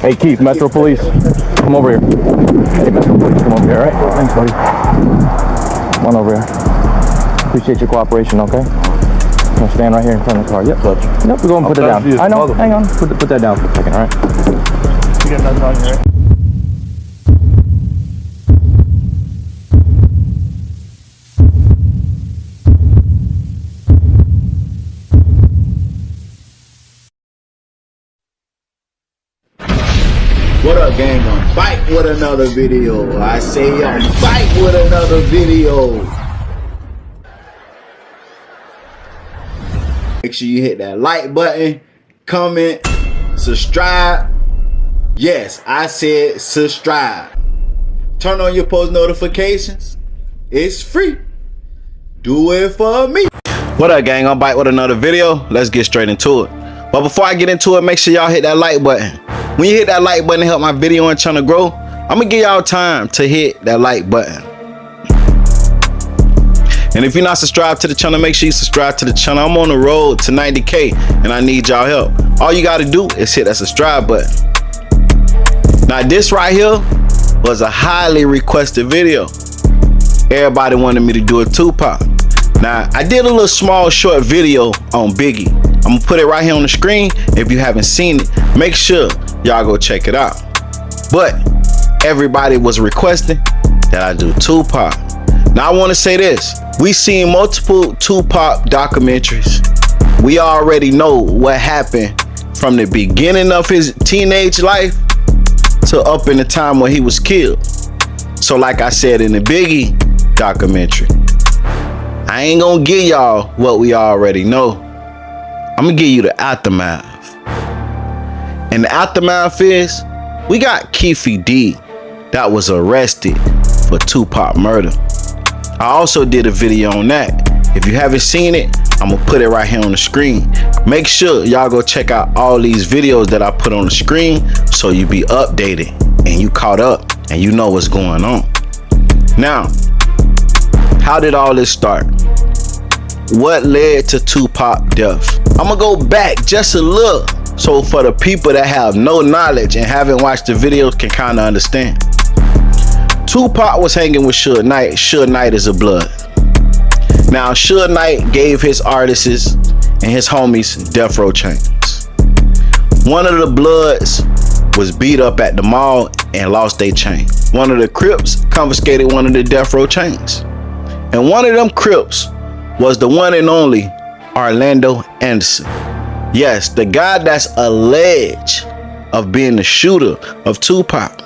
Hey, Keef, Metro Police, come over here. Hey, Metro Police, come over here, all right? Thanks, buddy. Come on over here. Appreciate your cooperation, okay? I'm gonna stand right here in front of the car. Yep, yep, we're going to put it down. I know, hang on, put that down for a second, all right? You got nothing on you, right? What up, gang? I'm back with another video. I say I'm back with another video. Make sure you hit that like button, comment, subscribe. Yes, I said subscribe. Turn on your post notifications. It's free. Do it for me. What up, gang? I'm back with another video. Let's get straight into it. But before I get into it, make sure y'all hit that like button. When you hit that like button to help my video and channel grow, I'm gonna give y'all time to hit that like button. And if you're not subscribed to the channel, make sure you subscribe to the channel. I'm on the road to 90K and I need y'all help. All you gotta do is hit that subscribe button. Now this right here was a highly requested video. Everybody wanted me to do a Tupac. Now I did a little small short video on Biggie. I'm gonna put it right here on the screen. If you haven't seen it, make sure y'all go check it out. But everybody was requesting that I do Tupac. Now I want to say this. We seen multiple Tupac documentaries. We already know what happened from the beginning of his teenage life to up in the time when he was killed. So like I said in the Biggie documentary, I ain't gonna give y'all what we already know. I'm gonna give you the aftermath. And the aftermath is, we got KeefeD D that was arrested for Tupac murder. I also did a video on that. If you haven't seen it, I'm gonna put it right here on the screen. Make sure y'all go check out all these videos that I put on the screen so you be updated and you caught up and you know what's going on. Now, how did all this start? What led to Tupac death? I'm gonna go back just a little so for the people that have no knowledge and haven't watched the videos can kind of understand. Tupac was hanging with Suge Knight. Suge Knight is a blood. Now Suge Knight gave his artists and his homies death row chains. One of the bloods was beat up at the mall and lost their chain. One of the Crips confiscated one of the death row chains. And one of them Crips was the one and only Orlando Anderson. Yes, the guy that's alleged of being the shooter of Tupac.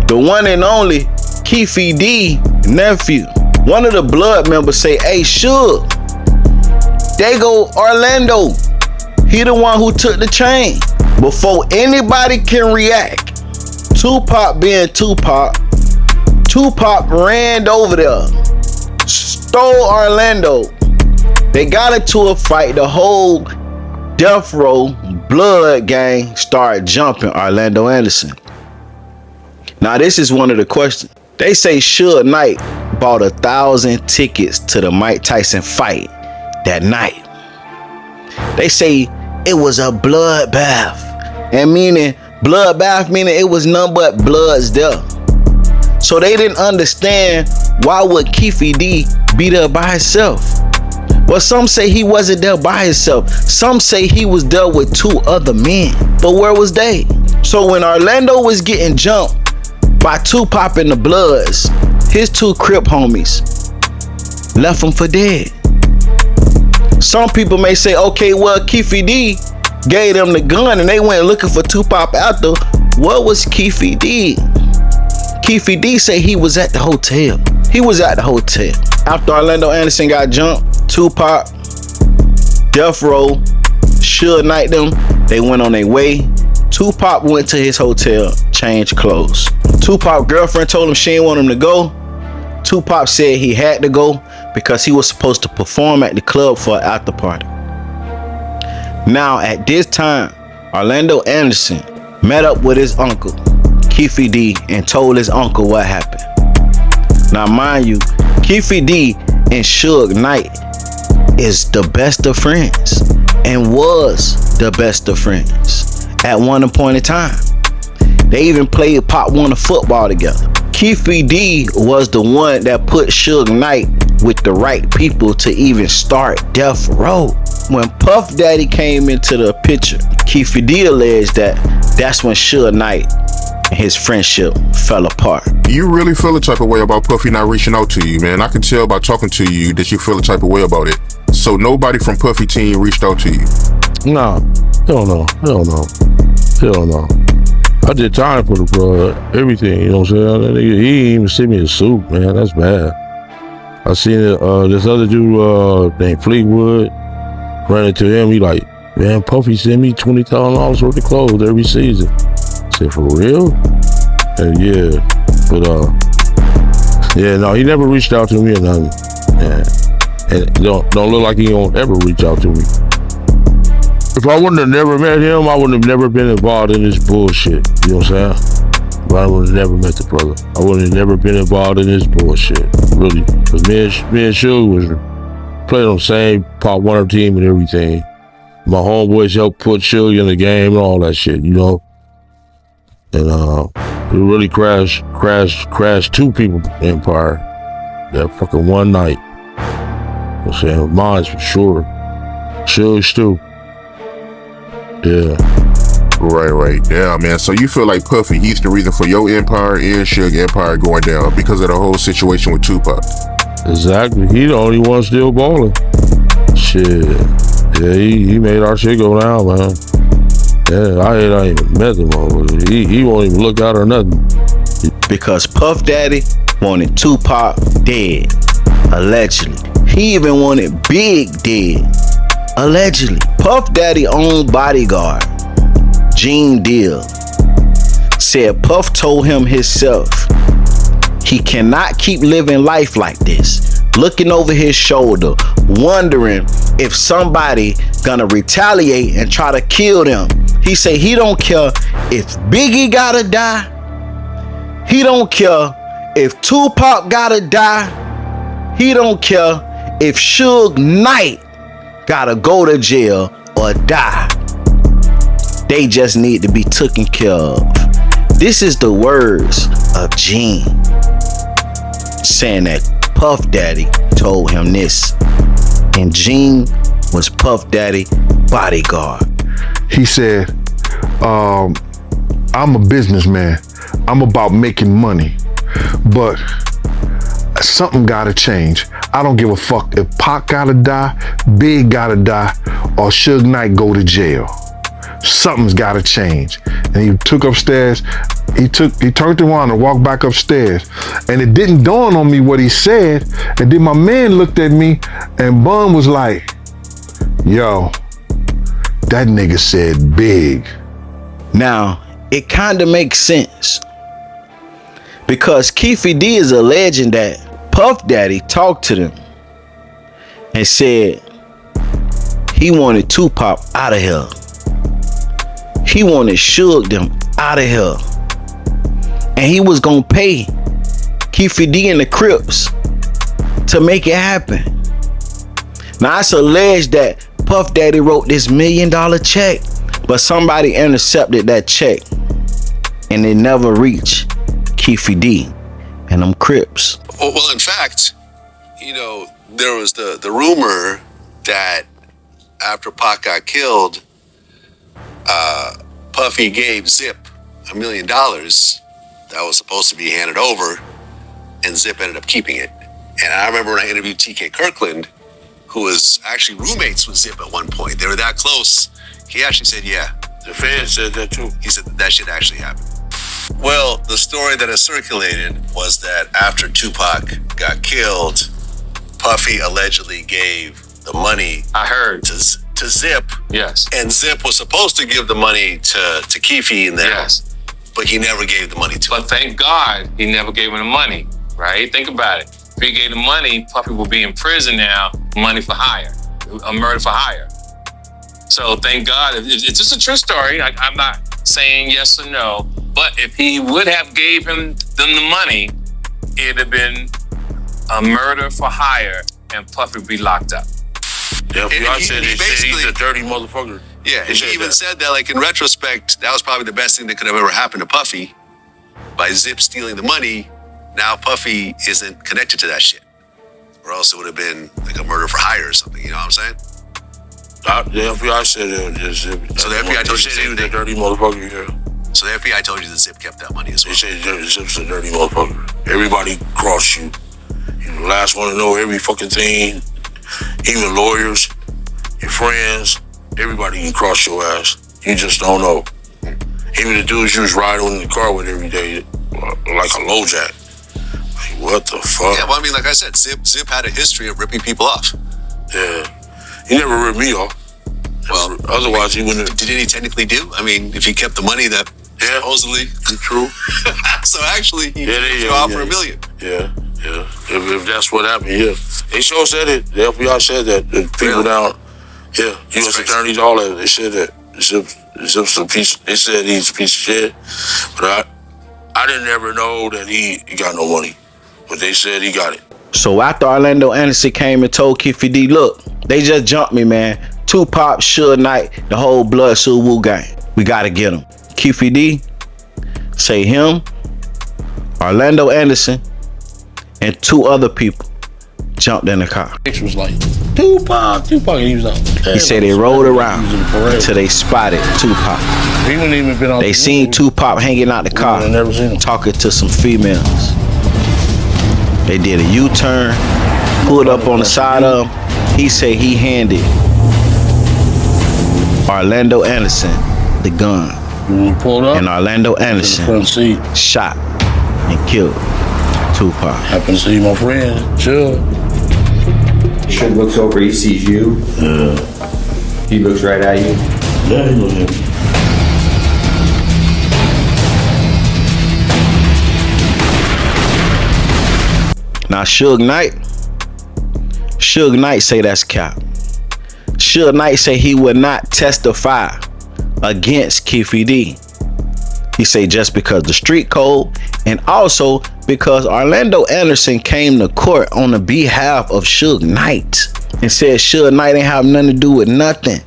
The one and only KeefeD nephew. One of the blood members say, hey, Suge, there go Orlando. He the one who took the chain. Before anybody can react, Tupac being Tupac, Tupac ran over there, stole Orlando. They got into a fight. The whole death row blood gang started jumping Orlando Anderson. Now this is one of the questions. They say Suge Knight bought 1,000 tickets to the Mike Tyson fight that night. They say it was a bloodbath. And meaning bloodbath meaning it was none but bloods there. So they didn't understand why would KeefeD be there by himself. Well, some say he wasn't there by himself. Some say he was there with 2 other men. But where was they? So when Orlando was getting jumped by Tupac and the Bloods, his 2 Crip homies left him for dead. Some people may say, okay, well, KeefeD gave them the gun and they went looking for Tupac after. What was KeefeD? KeefeD say he was at the hotel. He was at the hotel. After Orlando Anderson got jumped, Tupac, Death Row, Suge Knight them, they went on their way. Tupac went to his hotel, changed clothes. Tupac's girlfriend told him she didn't want him to go. Tupac said he had to go because he was supposed to perform at the club for an after party. Now at this time, Orlando Anderson met up with his uncle, KeefeD, and told his uncle what happened. Now mind you, KeefeD and Suge Knight is the best of friends and was the best of friends at one point in time. They even played Pop Warner football together. KeefeD was the one that put Suge Knight with the right people to even start Death Row. When Puff Daddy came into the picture, KeefeD alleged that that's when Suge Knight and his friendship fell apart. You really feel a type of way about Puffy not reaching out to you, man. I can tell by talking to you that you feel a type of way about it. So nobody from Puffy team reached out to you? Nah, hell no. I did time for the bro, everything, you know what I'm saying? That nigga, he didn't even send me a suit, man. That's bad. I seen this other dude named Fleetwood, ran into him. He like, man, Puffy send me $20,000 worth of clothes every season. I said, for real? And yeah, but yeah, no, he never reached out to me or nothing. Yeah. And don't look like he won't ever reach out to me. If I wouldn't have never met him, I wouldn't have never been involved in this bullshit. You know what I'm saying? But I would have never met the brother. I would have never been involved in this bullshit, really. Because me and Suge was playing on the same Pop Warner team and everything. My homeboys helped put Suge in the game and all that shit, you know? And it really crashed two people's empire that fucking one night. You know what I'm saying? Mine's for sure. Suge's too. Yeah. Right. Yeah, man. So you feel like Puffy, he's the reason for your empire and Suge empire going down because of the whole situation with Tupac. Exactly. He the only one still balling. Shit. Yeah, he made our shit go down, man. Yeah, I ain't even met him over. He won't even look out or nothing. Because Puff Daddy wanted Tupac dead, allegedly. He even wanted Big dead, allegedly. Puff Daddy owned Bodyguard, Gene Deal, said Puff told him himself he cannot keep living life like this, looking over his shoulder, wondering if somebody gonna retaliate and try to kill them. He say he don't care if Biggie gotta die. He don't care if Tupac gotta die. He don't care if Suge Knight gotta go to jail or die. They just need to be taken care of. This is the words of Gene, saying that Puff Daddy told him this. And Gene was Puff Daddy bodyguard. He said, I'm a businessman. I'm about making money. But something gotta change. I don't give a fuck if Pac gotta die, Big gotta die, or Suge Knight go to jail. Something's gotta change. And he took upstairs, he turned around and walked back upstairs. And it didn't dawn on me what he said. And then my man looked at me and Bun was like, yo, that nigga said Big. Now, it kind of makes sense. Because KeefeD is alleging that Puff Daddy talked to them and said he wanted Tupac out of here. He wanted Suge them out of here. And he was gonna pay KeefeD and the Crips to make it happen. Now it's alleged that Puff Daddy wrote this $1 million check, but somebody intercepted that check and it never reached KeefeD and them Crips. Well, in fact, you know, there was the rumor that after Pac got killed, Puffy gave Zip $1 million that was supposed to be handed over, and Zip ended up keeping it. And I remember when I interviewed TK Kirkland, who was actually roommates with Zip at one point. They were that close. He actually said, yeah. The fans said that too. He said that shit actually happened. Well, the story that has circulated was that after Tupac got killed, Puffy allegedly gave the money. I heard to Zip. Yes. And Zip was supposed to give the money to Keefe and them. Yes. But he never gave the money to him. But thank God he never gave him the money, right? Think about it. If he gave the money, Puffy will be in prison now, money for hire, a murder for hire. So thank God. It's just a true story. I'm not saying yes or no, but if he would have gave them the money, it'd have been a murder for hire and Puffy would be locked up. The FBI said he's a dirty motherfucker. Yeah, and he even said that, like, in retrospect, that was probably the best thing that could have ever happened to Puffy. By Zip stealing the money, now Puffy isn't connected to that shit. Or else it would have been like a murder for hire or something, you know what I'm saying? The FBI said it. So the FBI told you that dirty motherfucker, yeah. So the FBI told you that Zip kept that money as well. They said Zip's a dirty motherfucker. Everybody cross you. You're the last one to know every fucking thing. Even lawyers, your friends, everybody can cross your ass. You just don't know. Even the dudes you was riding in the car with every day, like a low jack. Like, what the fuck? Yeah, well, I mean, like I said, Zip had a history of ripping people off. Yeah. He never ripped me off. Well, otherwise he wouldn't have. Did he technically do? I mean, if he kept the money that supposedly. True. So actually, he ripped you off for $1 million. Yeah. If that's what happened, yeah. They sure said it. The FBI said that. The people down, U.S. attorneys, all that, they said that. Zip's a piece. They said he's a piece of shit. But I didn't ever know that he got no money. But they said he got it. So after Orlando Anderson came and told KeefeD, look, they just jumped me, man. Tupac, Suge Knight, the whole Blood Suge gang. We gotta get him. KeefeD, say him, Orlando Anderson, and 2 other people jumped in the car. It was like, Tupac, he was on. He said they rode around until they spotted Tupac. He wouldn't even been on. They seen Tupac hanging out the car, talking to some females. They did a U-turn, pulled up on the side of him. He said he handed Orlando Anderson the gun. Pulled up, and Orlando Anderson shot and killed Tupac. Happened to see my friend, Suge. Suge looks over, he sees you. He looks right at you. Yeah, he looks at me. Now Suge Knight say that's cap. Suge Knight say he would not testify against KeefeD. He say just because the street code, and also because Orlando Anderson came to court on the behalf of Suge Knight and said Suge Knight ain't have nothing to do with nothing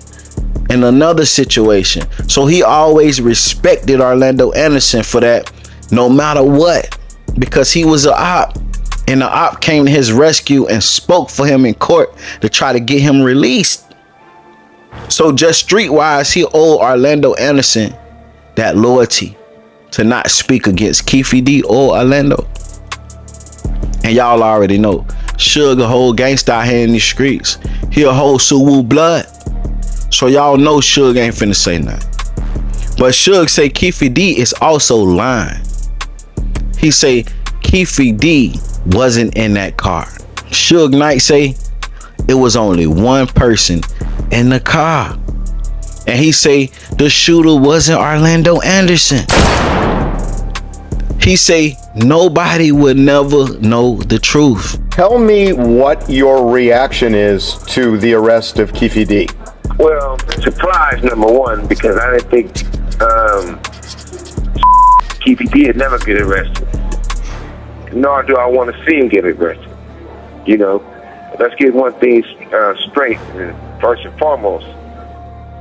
in another situation. So he always respected Orlando Anderson for that, no matter what, because he was an op. And the op came to his rescue and spoke for him in court to try to get him released. So just streetwise, he owed Orlando Anderson that loyalty to not speak against KeefeD or Orlando. And y'all already know, Suge a whole gangsta out here in these streets. He a whole Suwu blood. So y'all know Suge ain't finna say nothing. But Suge say KeefeD is also lying. He say KeefeD wasn't in that car. Suge Knight say it was only one person in the car. And he say the shooter wasn't Orlando Anderson. He say nobody would never know the truth. Tell me what your reaction is to the arrest of KeefeD. Well, surprise number one, because I didn't think KeefeD would never get arrested. Nor do I want to see him get arrested. You know, let's get one thing straight, first and foremost.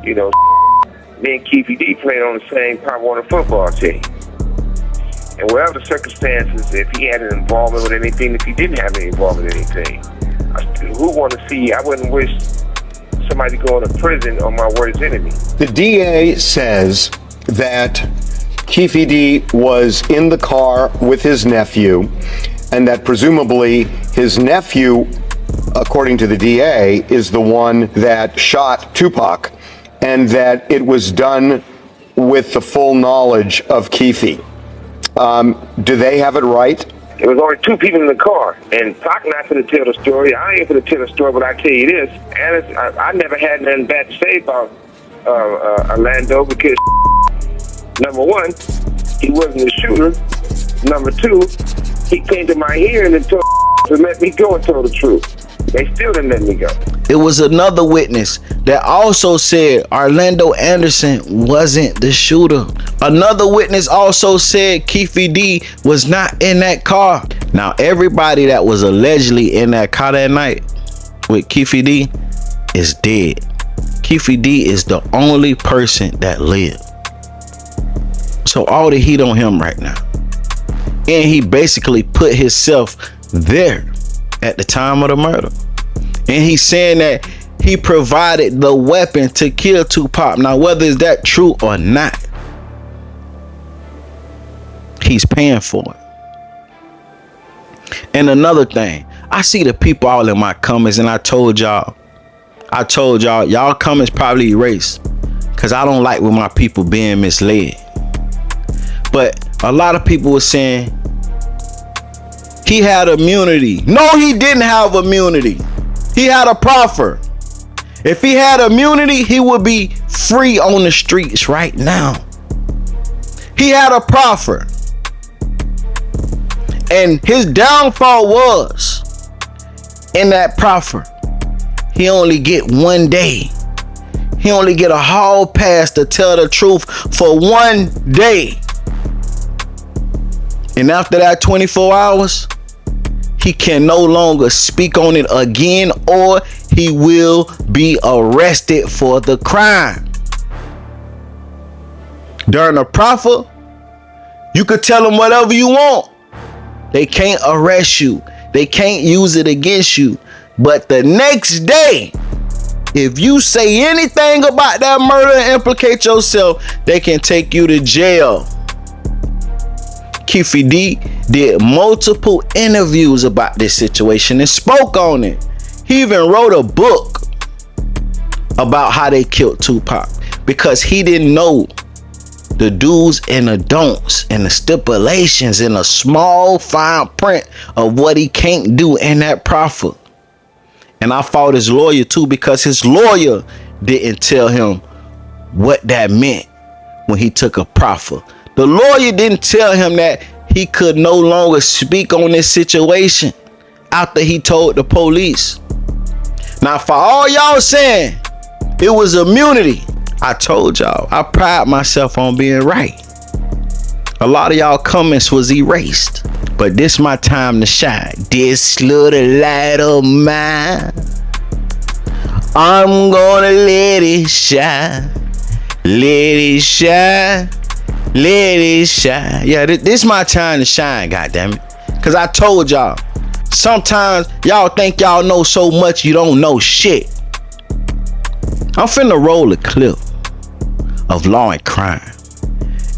You know, me and KeefeD played on the same Pop Warner football team. And whatever the circumstances, if he had an involvement with anything, if he didn't have any involvement with anything, who want to see? I wouldn't wish somebody going to prison on my worst enemy. The DA says that KeefeD was in the car with his nephew, and that presumably his nephew, according to the DA, is the one that shot Tupac, and that it was done with the full knowledge of Keefe. Do they have it right? There was only 2 people in the car, and Pac not going to tell the story. I ain't going to tell the story, but I tell you this, and I never had nothing bad to say about Orlando, because number one, he wasn't the shooter. Number 2, he came to my hearing and told to let me go and tell the truth. They still didn't let me go. It was another witness that also said Orlando Anderson wasn't the shooter. Another witness also said KeefeD was not in that car. Now everybody that was allegedly in that car that night with KeefeD is dead. KeefeD is the only person that lived. So all the heat on him right now. And he basically put himself there at the time of the murder. And he's saying that he provided the weapon to kill Tupac. Now, whether is that true or not, he's paying for it. And another thing, I see the people all in my comments, and I told y'all, y'all comments probably erased, because I don't like when my people being misled. But a lot of people were saying he had immunity. No, he didn't have immunity. He had a proffer. If he had immunity, he would be free on the streets right now. He had a proffer. And his downfall was in that proffer. He only get 1 day. He only get a hall pass to tell the truth for 1 day. And after that 24 hours, he can no longer speak on it again, or he will be arrested for the crime. During the proffer, you could tell them whatever you want. They can't arrest you. They can't use it against you. But the next day, if you say anything about that murder and implicate yourself, they can take you to jail. KeefeD did multiple interviews about this situation and spoke on it. He even wrote a book about how they killed Tupac, because he didn't know the do's and the don'ts and the stipulations in a small fine print of what he can't do in that proffer. And I fought his lawyer too, because his lawyer didn't tell him what that meant when he took a proffer. The lawyer didn't tell him that he could no longer speak on this situation after he told the police. Now, for all y'all saying it was immunity, I told y'all, I pride myself on being right. A lot of y'all comments was erased, but this my time to shine. This little light of mine, I'm gonna let it shine. Let it shine. Let it shine. Yeah, this my time to shine, goddammit. Cause I told y'all, sometimes y'all think y'all know so much you don't know shit. I'm finna roll a clip of Law and Crime,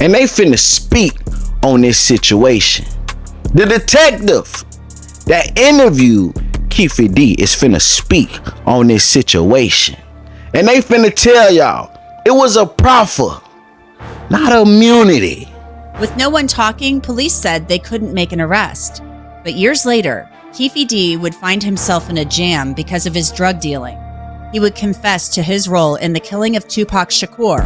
and they finna speak on this situation. The detective that interviewed KeefeD is finna speak on this situation, and they finna tell y'all it was a proffer, not immunity. With no one talking, police said they couldn't make an arrest. But years later, KeefeD would find himself in a jam because of his drug dealing. He would confess to his role in the killing of Tupac Shakur,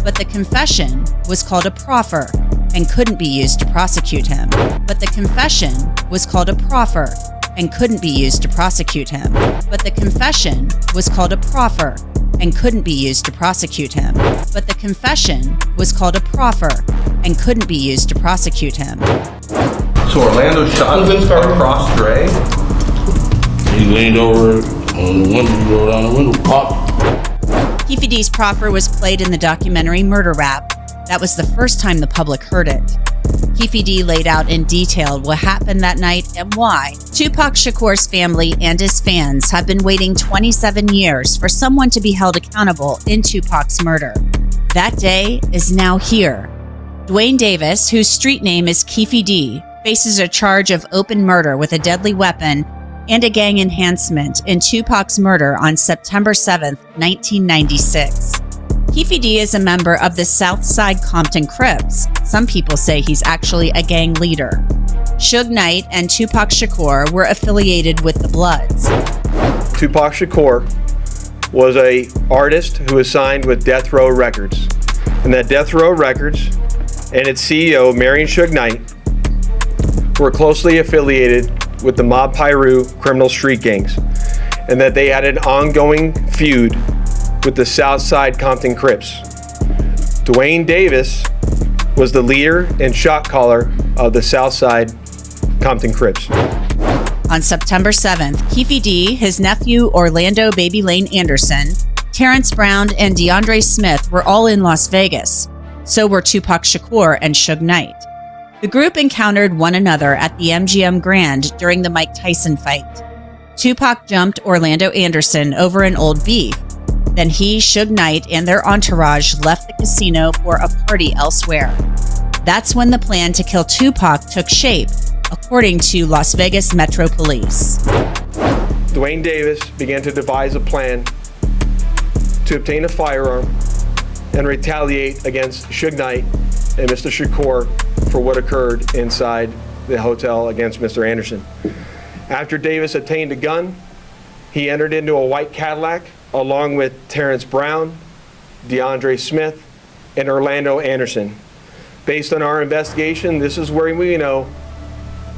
but the confession was called a proffer and couldn't be used to prosecute him. But the confession was called a proffer and couldn't be used to prosecute him. But the confession was called a proffer and couldn't be used to prosecute him. But the confession was called a proffer and couldn't be used to prosecute him. So Orlando shot across Dre? He leaned over on the window, go down the window, pop. KeefeD's proffer was played in the documentary Murder Rap. That was the first time the public heard it. KeefeD laid out in detail what happened that night and why. Tupac Shakur's family and his fans have been waiting 27 years for someone to be held accountable in Tupac's murder. That day is now here. Dwayne Davis, whose street name is KeefeD, faces a charge of open murder with a deadly weapon and a gang enhancement in Tupac's murder on September 7th, 1996. KeefeD is a member of the Southside Compton Crips. Some people say he's actually a gang leader. Suge Knight and Tupac Shakur were affiliated with the Bloods. Tupac Shakur was an artist who was signed with Death Row Records. And that Death Row Records and its CEO, Marion Suge Knight, were closely affiliated with the Mob Piru criminal street gangs, and that they had an ongoing feud with the Southside Compton Crips. Dwayne Davis was the leader and shot caller of the Southside Compton Crips. On September 7th, KeefeD, his nephew Orlando Baby Lane Anderson, Terrence Brown and DeAndre Smith were all in Las Vegas. So were Tupac Shakur and Suge Knight. The group encountered one another at the MGM Grand during the Mike Tyson fight. Tupac jumped Orlando Anderson over an old beef. Then he, Suge Knight, and their entourage left the casino for a party elsewhere. That's when the plan to kill Tupac took shape, according to Las Vegas Metro Police. Dwayne Davis began to devise a plan to obtain a firearm and retaliate against Suge Knight and Mr. Shakur for what occurred inside the hotel against Mr. Anderson. After Davis obtained a gun, he entered into a white Cadillac along with Terrence Brown, DeAndre Smith, and Orlando Anderson. Based on our investigation, this is where we know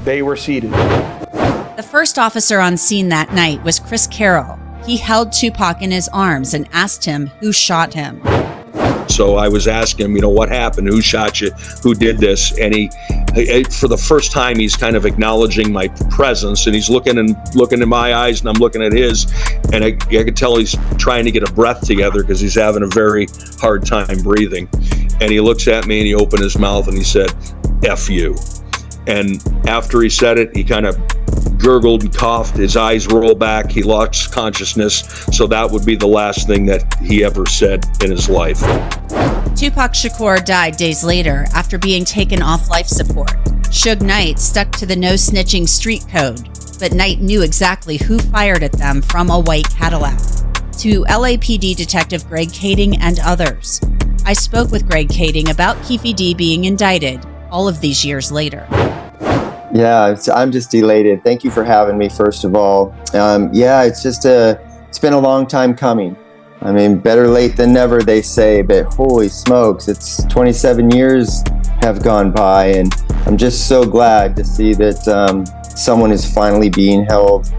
they were seated. The first officer on scene that night was Chris Carroll. He held Tupac in his arms and asked him who shot him. So I was asking him, what happened? Who shot you? Who did this? And he, for the first time, he's kind of acknowledging my presence, and he's looking in my eyes, and I'm looking at his, and I could tell he's trying to get a breath together because he's having a very hard time breathing. And he looks at me and he opened his mouth and he said, "F you." And after he said it, he kind of gurgled and coughed. His eyes rolled back. He lost consciousness. So that would be the last thing that he ever said in his life. Tupac Shakur died days later after being taken off life support. Suge Knight stuck to the no snitching street code, but Knight knew exactly who fired at them from a white Cadillac. To LAPD Detective Greg Kading and others. I spoke with Greg Kading about KeefeD being indicted all of these years later. Yeah, I'm just elated. Thank you for having me, first of all. It's been a long time coming. I mean, better late than never, they say, but holy smokes, it's 27 years have gone by, and I'm just so glad to see that someone is finally being held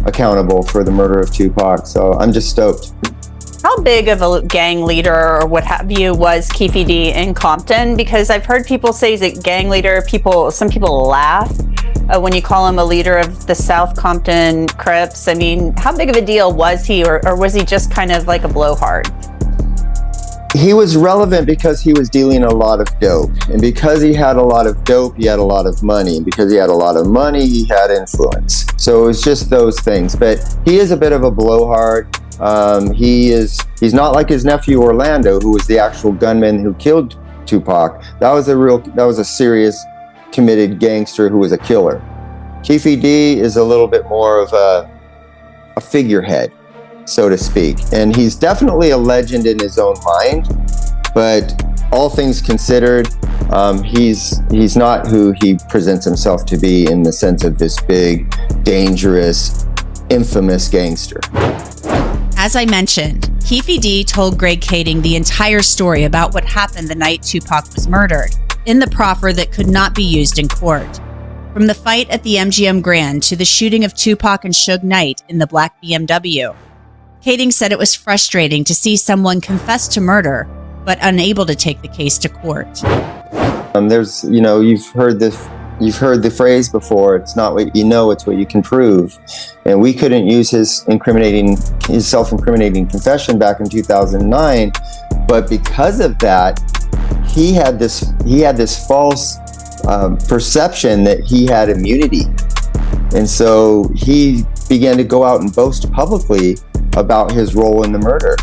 accountable for the murder of Tupac. So I'm just stoked. How big of a gang leader or what have you was KeefeD in Compton? Because I've heard people say he's a gang leader. Some people laugh when you call him a leader of the South Compton Crips. I mean, how big of a deal was he, or was he just kind of like a blowhard? He was relevant because he was dealing a lot of dope. And because he had a lot of dope, he had a lot of money. And because he had a lot of money, he had influence. So it was just those things. But he is a bit of a blowhard. He's not like his nephew Orlando, who was the actual gunman who killed Tupac. That was a serious, committed gangster who was a killer. KeefeD is a little bit more of a figurehead, so to speak. And he's definitely a legend in his own mind, but all things considered, he's not who he presents himself to be in the sense of this big, dangerous, infamous gangster. As I mentioned, KeefeD told Greg Kading the entire story about what happened the night Tupac was murdered, in the proffer that could not be used in court. From the fight at the MGM Grand to the shooting of Tupac and Suge Knight in the black BMW. Kading said it was frustrating to see someone confess to murder, but unable to take the case to court. You've heard the phrase before, it's not what you know, it's what you can prove. And we couldn't use his self-incriminating confession back in 2009, but because of that, he had this false perception that he had immunity. And so he began to go out and boast publicly about his role in the murder.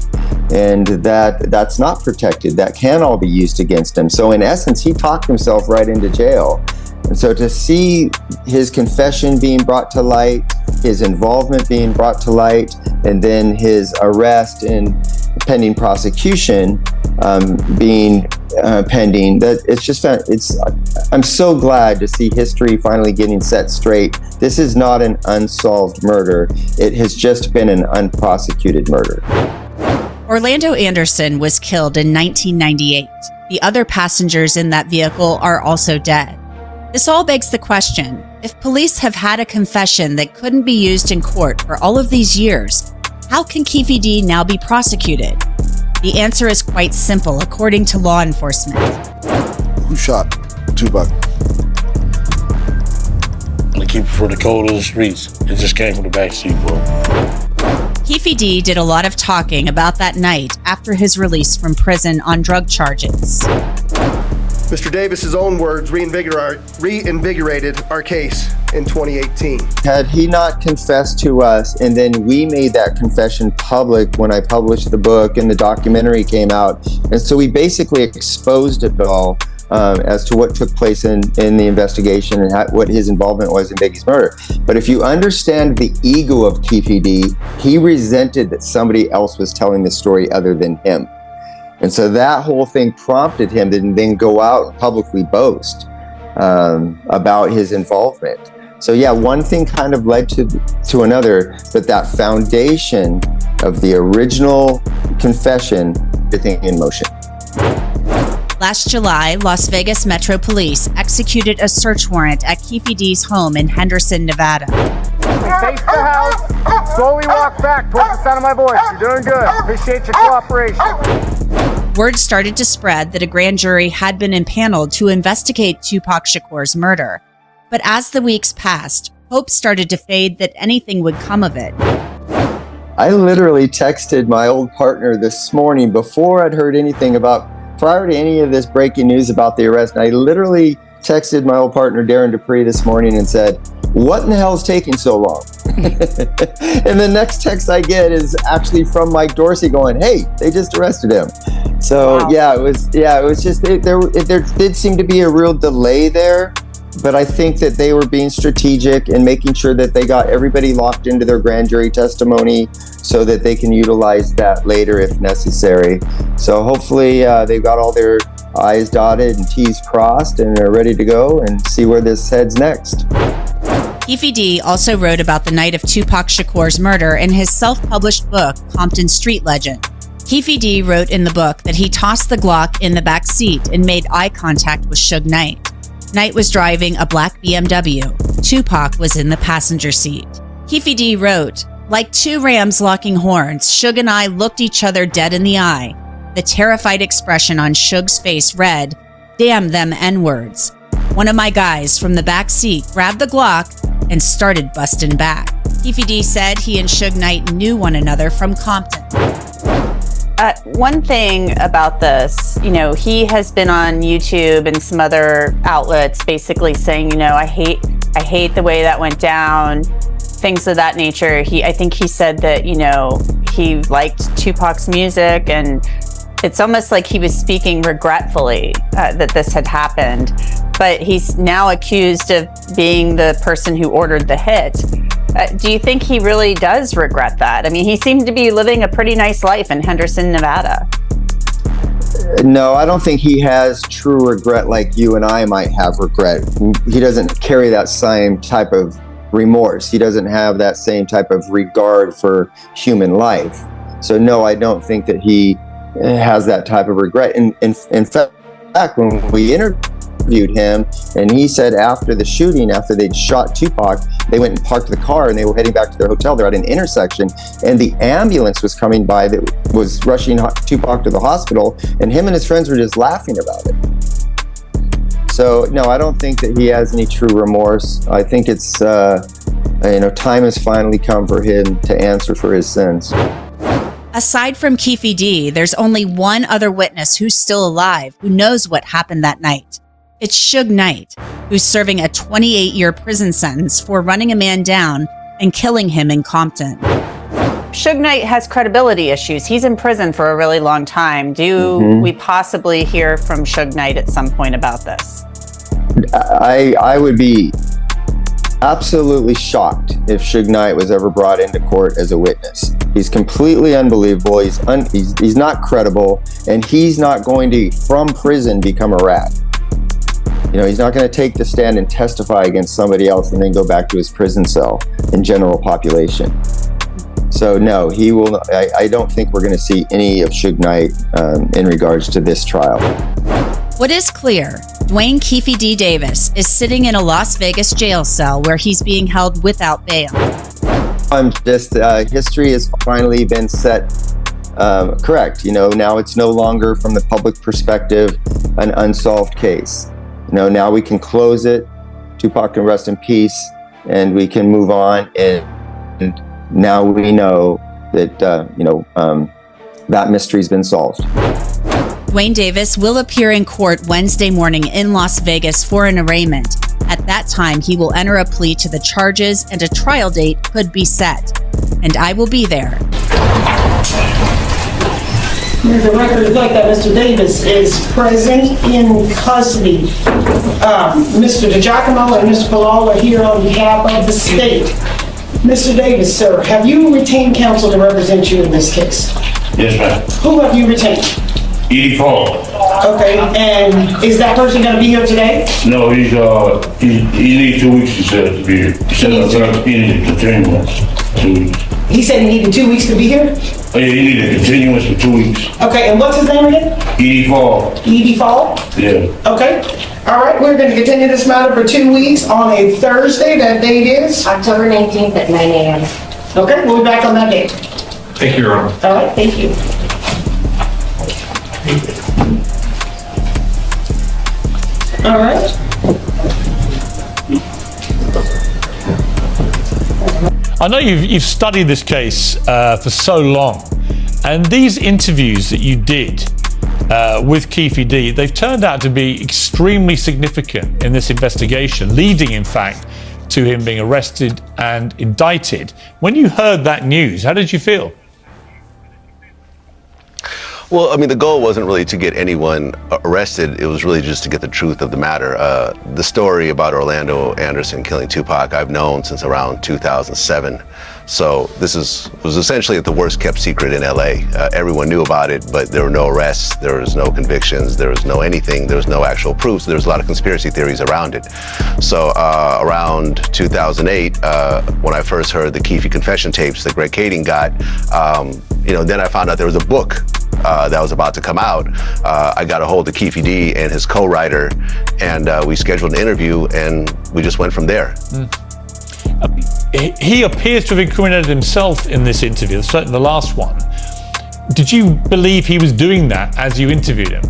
And that's not protected. That can all be used against him. So in essence, he talked himself right into jail. And so to see his confession being brought to light, his involvement being brought to light, and then his arrest and pending prosecution being pending, I'm so glad to see history finally getting set straight. This is not an unsolved murder. It has just been an unprosecuted murder. Orlando Anderson was killed in 1998. The other passengers in that vehicle are also dead. This all begs the question, if police have had a confession that couldn't be used in court for all of these years, how can KeefeD now be prosecuted? The answer is quite simple, according to law enforcement. Who shot Tupac? To keep it for the code of the streets. It just came from the backseat, bro. KeefeD did a lot of talking about that night after his release from prison on drug charges. Mr. Davis's own words reinvigorated our case in 2018. Had he not confessed to us, and then we made that confession public when I published the book and the documentary came out, and so we basically exposed it all as to what took place in the investigation and what his involvement was in Biggie's murder. But if you understand the ego of KeefeD, he resented that somebody else was telling the story other than him. And so that whole thing prompted him to then go out and publicly boast about his involvement. So yeah, one thing kind of led to another, but that foundation of the original confession, everything in motion. Last July, Las Vegas Metro Police executed a search warrant at KeefeD's home in Henderson, Nevada. Face the house, slowly walk back towards the sound of my voice. You're doing good. Appreciate your cooperation. Word started to spread that a grand jury had been impaneled to investigate Tupac Shakur's murder. But as the weeks passed, hope started to fade that anything would come of it. I literally texted my old partner this morning before I'd heard anything prior to any of this breaking news about the arrest. And I literally texted my old partner, Darren Dupree, this morning and said, "What in the hell is taking so long?" And the next text I get is actually from Mike Dorsey going, "Hey, they just arrested him." So Wow. it was just, there did seem to be a real delay there. But I think that they were being strategic and making sure that they got everybody locked into their grand jury testimony so that they can utilize that later if necessary. So hopefully they've got all their I's dotted and T's crossed and are ready to go and see where this heads next. KeefeD also wrote about the night of Tupac Shakur's murder in his self-published book, Compton Street Legend. KeefeD wrote in the book that he tossed the Glock in the back seat and made eye contact with Suge Knight. Knight was driving a black BMW. Tupac was in the passenger seat. KeefeD wrote, "Like two rams locking horns, Suge and I looked each other dead in the eye. The terrified expression on Suge's face read, 'Damn them N-words.' One of my guys from the back seat grabbed the Glock and started busting back." KeefeD said he and Suge Knight knew one another from Compton. One thing about this, he has been on YouTube and some other outlets basically saying, I hate the way that went down, things of that nature. I think he said that, he liked Tupac's music, and it's almost like he was speaking regretfully that this had happened. But he's now accused of being the person who ordered the hit. Do you think he really does regret that? I mean, he seemed to be living a pretty nice life in Henderson, Nevada. No, I don't think he has true regret like you and I might have regret. He doesn't carry that same type of remorse. He doesn't have that same type of regard for human life. So no, I don't think that he has that type of regret. In fact, when we interviewed him, and he said after the shooting, after they'd shot Tupac, they went and parked the car and they were heading back to their hotel. They're at an intersection and the ambulance was coming by that was rushing Tupac to the hospital, and him and his friends were just laughing about it. So no, I don't think that he has any true remorse. I think it's time has finally come for him to answer for his sins. Aside from KeefeD, there's only one other witness who's still alive who knows what happened that night. It's Suge Knight, who's serving a 28-year prison sentence for running a man down and killing him in Compton. Suge Knight has credibility issues. He's in prison for a really long time. Do we possibly hear from Suge Knight at some point about this? I would be absolutely shocked if Suge Knight was ever brought into court as a witness. He's completely unbelievable. He's not credible, and he's not going to, from prison, become a rat. He's not going to take the stand and testify against somebody else and then go back to his prison cell in general population. So no, he will. I don't think we're going to see any of Suge Knight in regards to this trial. What is clear, Dwayne KeefeD Davis is sitting in a Las Vegas jail cell where he's being held without bail. History has finally been set correct. Now it's no longer from the public perspective an unsolved case. Now we can close it. Tupac can rest in peace, and we can move on. And now we know that that mystery's been solved. Dwayne Davis will appear in court Wednesday morning in Las Vegas for an arraignment. At that time, he will enter a plea to the charges and a trial date could be set. And I will be there. The record reflects that Mr. Davis is present in custody. Mr. DiGiacomo and Mr. Bilal are here on behalf of the state. Mr. Davis, sir, have you retained counsel to represent you in this case? Yes, ma'am. Who have you retained? Edie Paul. Okay, and is that person going to be here today? No, he needs 2 weeks, he said, to be here. He said he needed a continuance, 2 weeks. He said he needed 2 weeks to be here? Oh yeah, he needed a continuance for 2 weeks. Okay, and what's his name again? Edie Paul. Edie Fall? Yeah. Okay. All right, we're going to continue this matter for 2 weeks on a Thursday. That date is? October 19th at 9 a.m. Okay, we'll be back on that date. Thank you, Your Honor. All right, thank you. All right. I know you've studied this case for so long, and these interviews that you did with KeefeD, they've turned out to be extremely significant in this investigation, leading, in fact, to him being arrested and indicted. When you heard that news, how did you feel? Well, I mean, the goal wasn't really to get anyone arrested. It was really just to get the truth of the matter. The story about Orlando Anderson killing Tupac, I've known since around 2007. So this was essentially the worst kept secret in LA. Everyone knew about it, but there were no arrests, there was no convictions, there was no anything, there was no actual proof. So there was a lot of conspiracy theories around it. So around 2008, when I first heard the Keefe confession tapes that Greg Kading got, then I found out there was a book that was about to come out. I got a hold of KeefeD and his co-writer, and we scheduled an interview, and we just went from there. He appears to have incriminated himself in this interview, certainly the last one. Did you believe he was doing that as you interviewed him?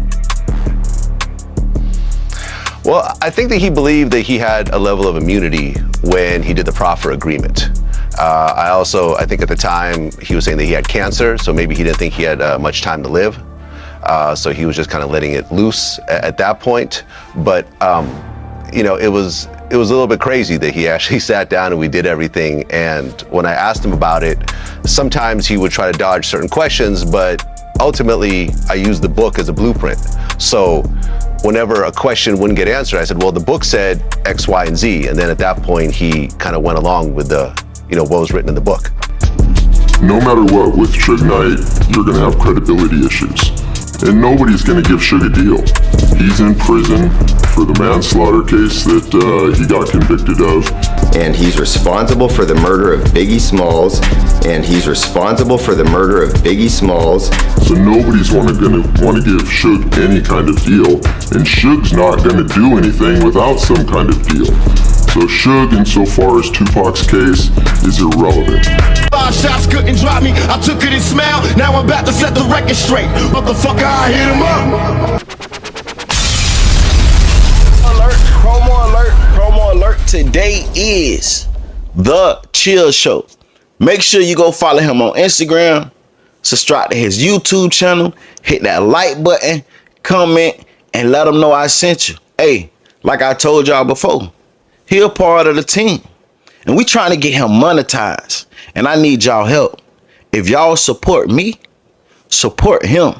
Well, I think that he believed that he had a level of immunity when he did the proffer agreement. I think at the time he was saying that he had cancer, so maybe he didn't think he had much time to live. So he was just kind of letting it loose at that point. But, it was a little bit crazy that he actually sat down and we did everything. And when I asked him about it, sometimes he would try to dodge certain questions, but ultimately I used the book as a blueprint. So whenever a question wouldn't get answered, I said, well, the book said X, Y, and Z. And then at that point, he kind of went along with what was written in the book. No matter what with Suge Knight, you're gonna have credibility issues. And nobody's gonna give Suge a deal. He's in prison for the manslaughter case that he got convicted of. And he's responsible for the murder of Biggie Smalls. So nobody's gonna want to give Suge any kind of deal. And Suge's not gonna do anything without some kind of deal. So Suge, insofar as Tupac's case, is irrelevant. 5 shots couldn't drop me. I took it and smiled. Now I'm about to set the record straight. Motherfucker, I hit him up. Promo alert. Today is The Chill Show. Make sure you go follow him on Instagram. Subscribe to his YouTube channel. Hit that like button. Comment. And let him know I sent you. Hey, like I told y'all before, he a part of the team. And we trying to get him monetized. And I need y'all help. If y'all support me, support him.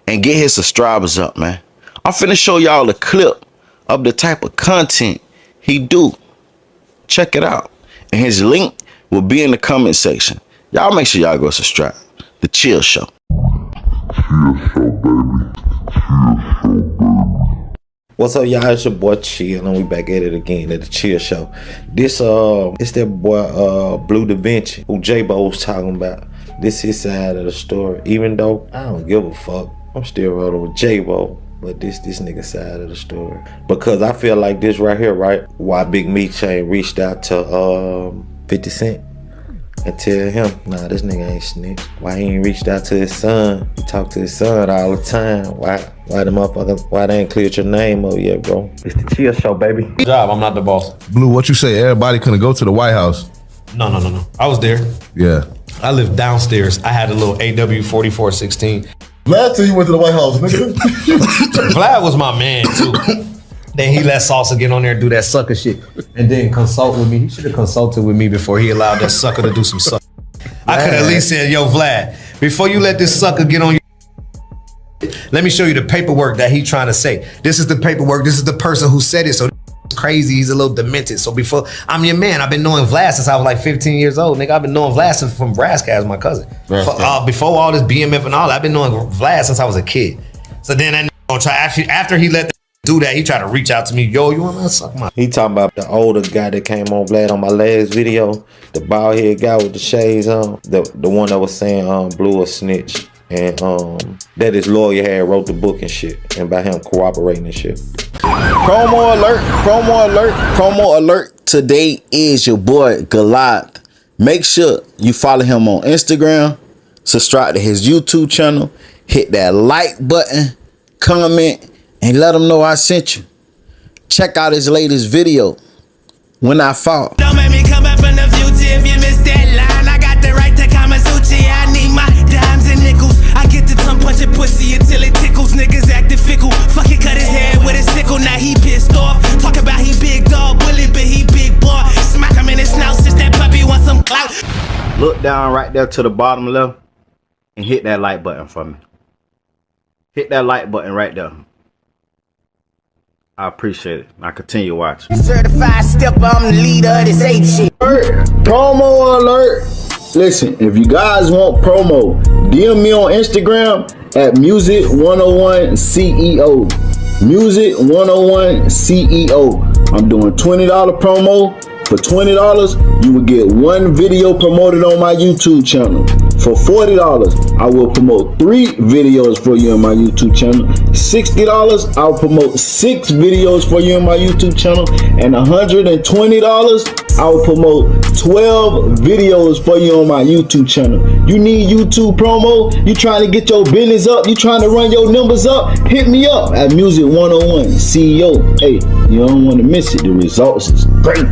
And get his subscribers up, man. I'm finna show y'all a clip of the type of content he do. Check it out. And his link will be in the comment section. Y'all make sure y'all go subscribe. The Chill Show. What's up, y'all? It's your boy Chill, and we back at it again at the Chill Show. This it's that boy Blue Da Vinci, who J-Bo was talking about. This his side of the story. Even though I don't give a fuck, I'm still rolling with J-Bo. But this nigga side of the story. Because I feel like this right here, right? Why Big Meat Chain reached out to 50 Cent and tell him, nah, this nigga ain't snitch. Why he ain't reached out to his son? He talk to his son all the time. Why the motherfucker, why they ain't cleared your name up yet, bro? It's the Chill Show, baby. Good job, I'm not the boss. Blue, what you say? Everybody couldn't go to the White House. No. I was there. Yeah. I lived downstairs. I had a little AW 4416. Vlad till you went to the White House, nigga. Vlad was my man too. Then he let Salsa get on there and do that sucker shit, and then consult with me. He should have consulted with me before he allowed that sucker to do some sucker. I could at least said, "Yo, Vlad, before you let this sucker get on your, let me show you the paperwork that he trying to say. This is the paperwork. This is the person who said it. So it's crazy. He's a little demented. So before I'm your man. I've been knowing Vlad since I was like 15 years old, nigga. I've been knowing Vlad since from Brascast, my cousin. Before all this BMF and all, I've been knowing Vlad since I was a kid. So then that gonna try after he let do that, he tried to reach out to me. Yo, you want to suck my? He talking about the older guy that came on Vlad on my last video, the bald head guy with the shades on, the one that was saying Blue a snitch, and that his lawyer had wrote the book and shit, and about him cooperating and shit. Promo alert, promo alert, promo alert. Today is your boy Goliath. Make sure you follow him on Instagram, subscribe to his YouTube channel, hit that like button, comment, and let him know I sent you. Check out his latest video, When I Fall. Don't make me come up in the future if you miss that line. I got the right to Kamasuchi. I need my dimes and nickels. I get the tongue punching pussy until it tickles. Niggas acting fickle. Fuck it, cut his head with a sickle. Now he pissed off. Talk about he big dog bully, but he big boy. Smack him in his snout since that puppy wants some clout. Look down right there to the bottom left and hit that like button for me. Hit that like button right there. I appreciate it. I continue watching. Certified stepper, I'm the leader of this ape shit. Promo alert. Listen, if you guys want promo, DM me on Instagram at Music101CEO. Music101CEO. I'm doing $20 promo. For $20, you will get one video promoted on my YouTube channel. For $40, I will promote 3 videos for you on my YouTube channel. $60, I'll promote 6 videos for you on my YouTube channel. And $120, I will promote 12 videos for you on my YouTube channel. You need YouTube promo? You trying to get your business up? You trying to run your numbers up? Hit me up at Music101 CEO. Hey, you don't want to miss it. The results is great.